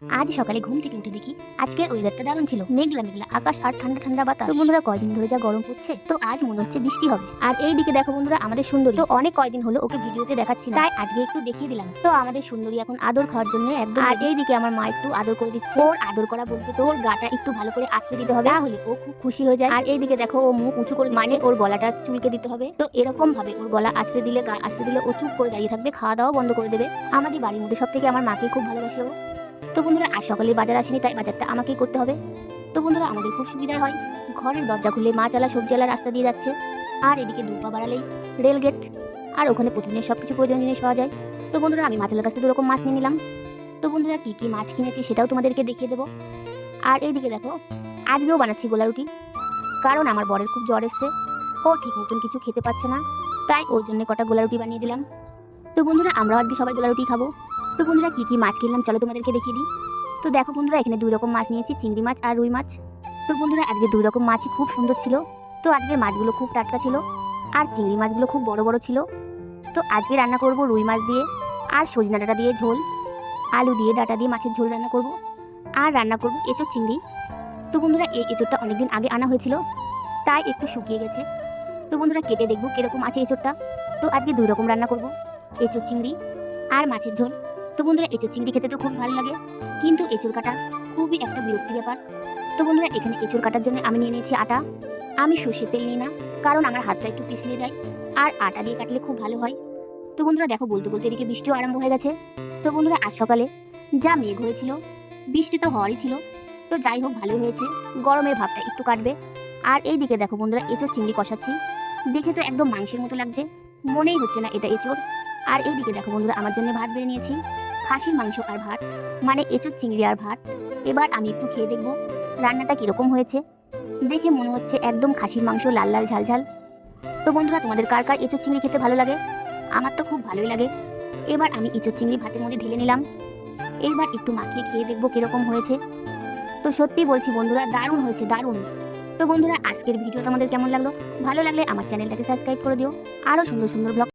আজ সকালে ঘুম থেকে উঠে দেখি আজকের ওয়েদারটা দারুণ ছিল, মেঘলা মেঘলা আকাশ আর ঠান্ডা ঠান্ডা বাতাস। তো বন্ধুরা কয়দিন ধরে যা গরম পড়ছে, তো আজ মনে হচ্ছে বৃষ্টি হবে। আর এই দিকে দেখো বন্ধুরা আমাদের সুন্দরী, তো অনেক কয়দিন হলো ওকে ভিডিওতে দেখাচ্ছি না, তাই আজকে একটু দেখিয়ে দিলাম। তো আমাদের সুন্দরী এখন আদর খাওয়ার জন্য একদম। আর এই দিকে আমার মা একটু আদর করে দিচ্ছে। ওর আদর করা বলতে তো ওর গাটা একটু ভালো করে আছড়ে দিতে হবে, তাহলে ও খুব খুশি হয়ে যায়। আর এই দিকে দেখো ও মুখ উঁচু করে, মানে ওর গলাটা চুলকে দিতে হবে। তো এরকম ভাবে ওর গলা আছড়ে দিলে, গা আছড়ে দিলে ও চুপ করে দাঁড়িয়ে থাকবে, খাওয়া দাওয়া বন্ধ করে দেবে। আমাদের বাড়ির মধ্যে সব থেকে আমার মাকে খুব ভালোবাসে ও। তো বন্ধুরা আজ সকালে বাজার আসেনি, তাই বাজারটা আমাকেই করতে হবে। তো বন্ধুরা আমাদের খুব সুবিধা হয়, ঘরের দরজা খুলে মাছ আলা সবজি আলা রাস্তা দিয়ে যাচ্ছে, আর এদিকে দু পা বাড়ালেই রেল গেট, আর ওখানে প্রতিদিনের সবকিছু প্রয়োজনীয় জিনিস পাওয়া যায়। তো বন্ধুরা আমি মাছ আলার কাছ থেকে 2 রকম মাছ নিয়ে নিলাম। তো বন্ধুরা কি কি মাছ কিনেছি সেটাও তোমাদেরকে দেখিয়ে দেবো। আর এইদিকে দেখো আজকেও বানাচ্ছি গোলা রুটি, কারণ আমার বরের খুব জ্বর এসছে, ও ঠিক মতন কিছু খেতে পাচ্ছে না, তাই ওর জন্য কটা গোলা রুটি বানিয়ে দিলাম। তো বন্ধুরা আমরাও আজকে সবাই গোলা রুটি খাবো। তো বন্ধুরা কি কি মাছ কিনলাম চলো তোমাদেরকে দেখিয়ে দিই। তো দেখো বন্ধুরা এখানে 2 রকম মাছ নিয়েছি, চিংড়ি মাছ আর রুই মাছ। তো বন্ধুরা আজকে 2 রকম মাছই খুব সুন্দর ছিল। তো আজকের মাছগুলো খুব টাটকা ছিল, আর চিংড়ি মাছগুলো খুব বড় বড় ছিল। তো আজকে রান্না করব রুই মাছ দিয়ে, আর সজনা ডাঁটা দিয়ে ঝোল, আলু দিয়ে ডাঁটা দিয়ে মাছের ঝোল রান্না করব, আর রান্না করব এঁচোড় চিংড়ি। তো বন্ধুরা এই এঁচোড়টা অনেকদিন আগে আনা হয়েছিল, তাই একটু শুকিয়ে গেছে। তো বন্ধুরা কেটে দেখবো কিরকম আছে এঁচোড়টা। তো আজকে 2 রকম রান্না করব, এঁচোড় চিংড়ি আর মাছের ঝোল। তো বন্ধুরা এঁচোড় চিংড়ি খেতে তো খুব ভালো লাগে, কিন্তু এঁচোড় কাটা খুবই একটা বিরক্তি ব্যাপার। তো বন্ধুরা এখানে এঁচোড় কাটার জন্য আমি নিয়ে নিয়েছি আটা। আমি সর্ষের তেল নিই না, কারণ আমার হাতটা একটু পিছলে যায়, আর আটা দিয়ে কাটলে খুব ভালো হয়। তো বন্ধুরা দেখো বলতে বলতে এদিকে বৃষ্টিও আরম্ভ হয়ে গেছে। তো বন্ধুরা আজ সকালে যা মেঘ হয়েছিল, বৃষ্টি তো হওয়ারই ছিল। তো যাই হোক ভালো হয়েছে, গরমের ভাবটা একটু কাটবে। আর এই দিকে দেখো বন্ধুরা এঁচোড় চিংড়ি কষাচ্ছি, দেখে তো একদম মাংসের মতো লাগছে, মনেই হচ্ছে না এটা এঁচোড়। আর এইদিকে দেখো বন্ধুরা আমার জন্য ভাত বেড়ে নিয়েছি, খাসির মাংস আর ভাত, মানে এঁচোড় চিংড়ি আর ভাত। এবার আমি একটু খেয়ে দেখবো রান্নাটা কিরকম হয়েছে। দেখে মনে হচ্ছে একদম খাসির মাংস লাল লাল ঝাল ঝাল। তো বন্ধুরা তোমাদের কার কার এঁচোড় চিংড়ি খেতে ভালো লাগে? আমার তো খুব ভালোই লাগে। এবার আমি এঁচোড় চিংড়ি ভাতের মধ্যে ঢেলে নিলাম, এইবার একটু মাখিয়ে খেয়ে দেখবো কিরকম হয়েছে। তো সত্যি বলছি বন্ধুরা দারুণ হয়েছে, দারুণ। তো বন্ধুরা আজকের ভিডিও তোমাদের কেমন লাগলো? ভালো লাগলে আমার চ্যানেলটাকে সাবস্ক্রাইব করে দিও, আরও সুন্দর সুন্দর ব্লগ